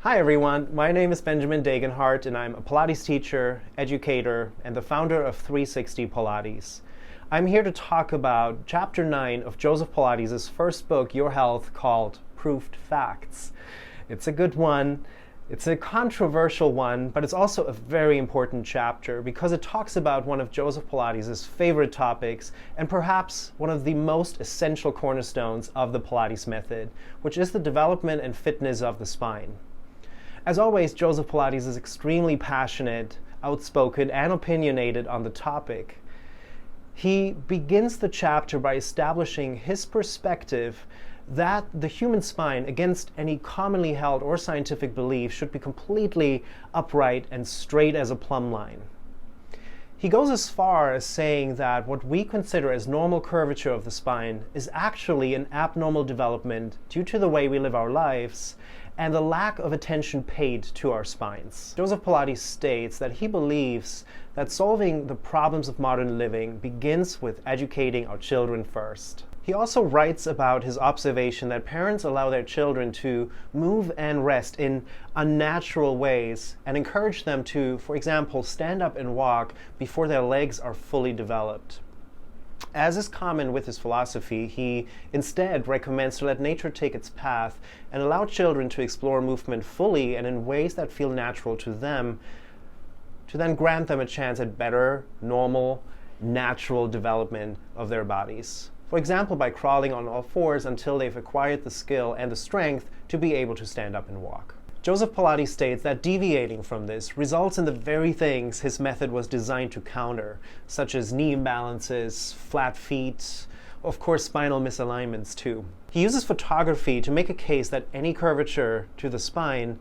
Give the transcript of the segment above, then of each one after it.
Hi everyone, my name is Benjamin Degenhardt and I'm a Pilates teacher, educator, and the founder of 360 Pilates. I'm here to talk about Chapter 9 of Joseph Pilates' first book, Your Health, called Proved Facts. It's a good one. It's a controversial one, but it's also a very important chapter because it talks about one of Joseph Pilates' favorite topics and perhaps one of the most essential cornerstones of the Pilates method, which is the development and fitness of the spine. As always, Joseph Pilates is extremely passionate, outspoken, and opinionated on the topic. He begins the chapter by establishing his perspective that the human spine, against any commonly held or scientific belief, should be completely upright and straight as a plumb line. He goes as far as saying that what we consider as normal curvature of the spine is actually an abnormal development due to the way we live our lives and the lack of attention paid to our spines. Joseph Pilates states that he believes that solving the problems of modern living begins with educating our children first. He also writes about his observation that parents allow their children to move and rest in unnatural ways and encourage them to, for example, stand up and walk before their legs are fully developed. As is common with his philosophy, he instead recommends to let nature take its path and allow children to explore movement fully and in ways that feel natural to them, to then grant them a chance at better, normal, natural development of their bodies. For example, by crawling on all fours until they've acquired the skill and the strength to be able to stand up and walk. Joseph Pilates states that deviating from this results in the very things his method was designed to counter, such as knee imbalances, flat feet, of course spinal misalignments too. He uses photography to make a case that any curvature to the spine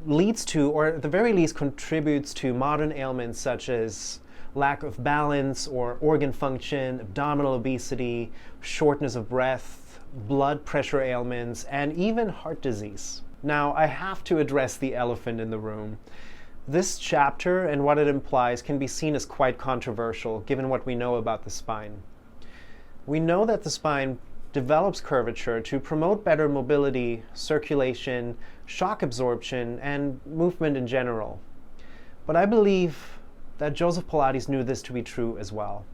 leads to, or at the very least contributes to, modern ailments such as lack of balance or organ function, abdominal obesity, shortness of breath, blood pressure ailments, and even heart disease. Now, I have to address the elephant in the room. This chapter and what it implies can be seen as quite controversial given what we know about the spine. We know that the spine develops curvature to promote better mobility, circulation, shock absorption, and movement in general. But I believe that Joseph Pilates knew this to be true as well.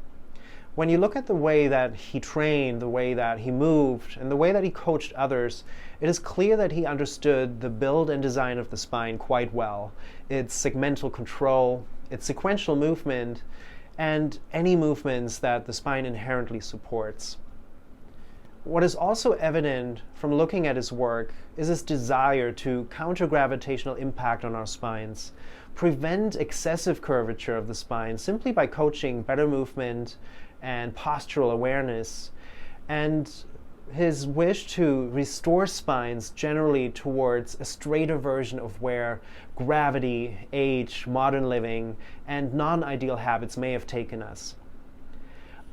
When you look at the way that he trained, the way that he moved, and the way that he coached others, it is clear that he understood the build and design of the spine quite well, its segmental control, its sequential movement, and any movements that the spine inherently supports. What is also evident from looking at his work is his desire to counter gravitational impact on our spines, prevent excessive curvature of the spine simply by coaching better movement and postural awareness, and his wish to restore spines generally towards a straighter version of where gravity, age, modern living, and non-ideal habits may have taken us.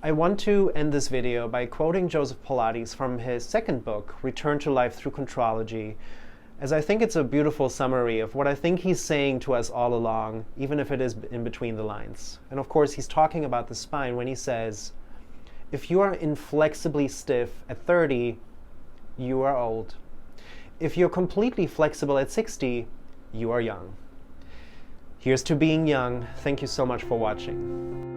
I want to end this video by quoting Joseph Pilates from his second book, Return to Life Through Contrology, as I think it's a beautiful summary of what I think he's saying to us all along, even if it is in between the lines. And of course, he's talking about the spine when he says, if you are inflexibly stiff at 30, you are old. If you're completely flexible at 60, you are young. Here's to being young. Thank you so much for watching.